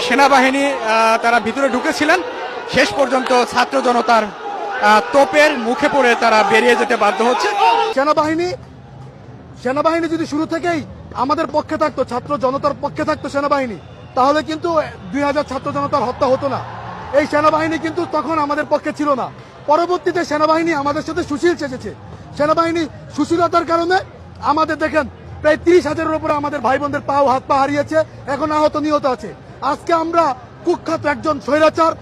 সেনাবাহিনী তারা ভিতরে ঢুকেছিলেন, শেষ পর্যন্ত ছাত্র জনতার তোপের মুখে পড়ে তারা বেরিয়ে যেতে বাধ্য হচ্ছে। সেনাবাহিনী যদি শুরু থেকেই আমাদের পক্ষে থাকতো, ছাত্র জনতার পক্ষে থাকতো সেনাবাহিনী, তাহলে কিন্তু 2000 ছাত্র জনতার হত্যা হতো না। এই সেনাবাহিনী কিন্তু তখন আমাদের পক্ষে ছিল না। পরবর্তীতে সেনাবাহিনী আমাদের সাথে সুশীল চেয়েছে। সেনাবাহিনী সুশীলতার কারণে আমাদের দেখেন প্রায় 30,000-এর উপরে আমাদের ভাই বোনদের হাত পা হারিয়েছে, এখন আহত নিহত আছে। আজকে আমরা কুখ্যাত একজন স্বৈরাচার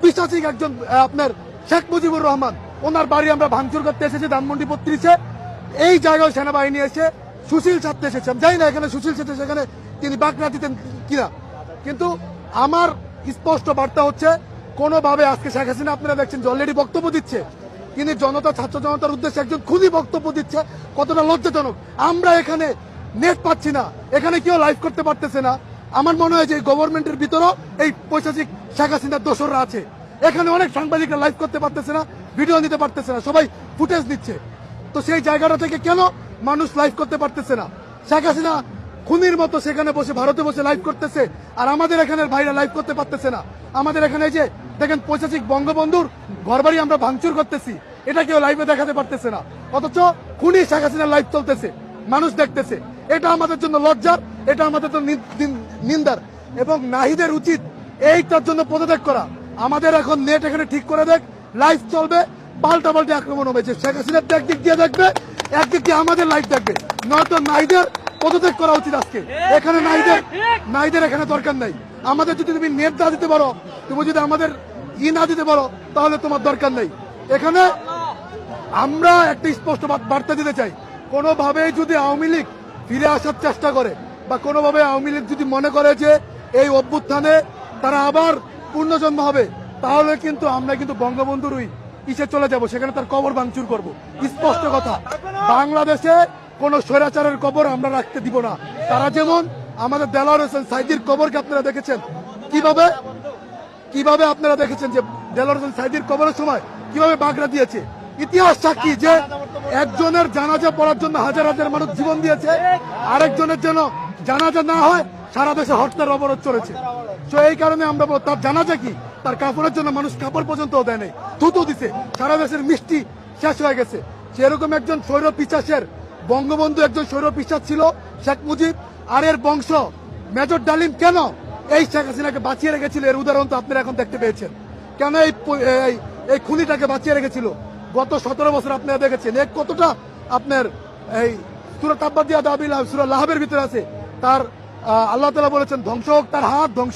পিশাচিক একজন আপনার শেখ মুজিবুর রহমান, ওনার বাড়ি আমরা ভাঙচুর করতে এসেছি ধানমন্ডি 32-এ। এই জায়গায় সেনাবাহিনী এসে সুশীল ছাড়তে এসেছেন, জানি না এখানে সুশীল ছাড়তে সেখানে তিনি বাকরা দিতেন কিনা, কিন্তু আমার স্পষ্ট বার্তা হচ্ছে কোনোভাবে আজকে শেখ হাসিনা আপনারা দেখছেন যে অলরেডি বক্তব্য দিচ্ছে, তিনি ছাত্র জনতার উদ্দেশ্যে একজন খুনি বক্তব্য দিচ্ছে, কতটা লজ্জাজনক। আমরা এখানে নেট পাচ্ছি না, এখানে কেউ লাইভ করতে পারতেছে না। আমার মনে হয় যে গভর্নমেন্টের ভিতরেও এই পৈশাচিক শেখ হাসিনার দোসররা আছে। এখানে অনেক সাংবাদিকরা লাইভ করতে পারতেছে না, ভিডিও নিতে পারতেছে না, সবাই ফুটেজ দিচ্ছে। তো সেই জায়গাটা থেকে কেন মানুষ লাইভ করতে পারতেছে না? শেখ হাসিনা খুনির মতো সেখানে বসে ভারতে বসে লাইভ করতেছে, আর আমাদের এখানের ভাইরা লাইভ করতে পারতেছে না। আমাদের এখানে যে দেখেন পৈশাচিক বঙ্গবন্ধুর ঘরবাড়ি আমরা ভাঙচুর করতেছি, এটা কেউ লাইভে দেখাতে পারতেছে না, অথচ খুনি শেখ হাসিনার লাইভ চলতেছে, মানুষ দেখতেছে। এটা আমাদের জন্য লজ্জার, এটা আমাদের জন্য নিন্দার। এবং নাহিদের উচিত এইটার জন্য পদত্যাগ করা। আমাদের এখন নেট এখানে ঠিক করে দেখ, লাইভ চলবে, পাল্টা আক্রমণ হবে, যে শেখ হাসিনার একদিক দিয়ে দেখবে, একদিক দিয়ে আমাদের লাইভ দেখবে, নয়তো নাহিদের পদত্যাগ করা উচিত আজকে। এখানে নাহিদের এখানে দরকার নাই। আমাদের যদি তুমি নেট না দিতে পারো, তুমি যদি আমাদের না দিতে পারো, তাহলে তোমার দরকার নেই। এখানে আমরা একটা স্পষ্ট বার্তা দিতে চাই, কোনোভাবে যদি আওয়ামী লীগ ফিরে আসার চেষ্টা করে, বা কোনোভাবে আওয়ামী লীগ যদি মনে করে যে এই অভ্যুত্থানে তারা আবার পূর্ণজন্ম হবে, তাহলে কিন্তু আমরা কিন্তু বঙ্গবন্ধুর ইসে চলে যাব, সেখানে তার কবর ভাঙচুর করব। স্পষ্ট কথা, বাংলাদেশে কোন স্বৈরাচারের কবর আমরা রাখতে দিব না। তারা যেমন আমাদের দেলোয়ার হোসেন সাইদির কবরকে আপনারা দেখেছেন কিভাবে আপনারা দেখেছেন যে দেলোয়ার হোসেন সাইদির কবরের সময় কিভাবে বাগড়া দিয়েছে। ইতিহাস সাক্ষী যে একজনের জানাজা পড়ার জন্য হাজার হাজার মানুষ জীবন দিয়েছে, আরেকজনের জন্য জানাজা না হয় সারা দেশে হরতাল অবরোধ চলেছে। তো এই কারণে আমরা তার জানাজা কি, তার কাপড়ের জন্য মানুষ কাপড় পর্যন্ত দেয় নাই, থুতু দিছে, সারা দেশের মিষ্টি শেষ হয়ে গেছে। সেরকম একজন স্বৈর পিশাচের, বঙ্গবন্ধু একজন স্বৈর পিশাচ ছিল শেখ মুজিব, আর এর বংশ মেজর ডালিম কেন এই শেখ হাসিনাকে বাঁচিয়ে রেখেছিল, এর উদাহরণ তো আপনারা এখন দেখতে পেয়েছেন। কেন এই খুনিটাকে বাঁচিয়ে রেখেছিল গত 17 বছর আপনারা দেখেছেন। এক কতটা আপনার এই সূরা তাব্বাত দিয়া দাবিল সূরা লাহাবের ভিতরে আছে, তার আল্লাহ তাআলা বলেছেন ধ্বংস হোক তার হাত, ধ্বংস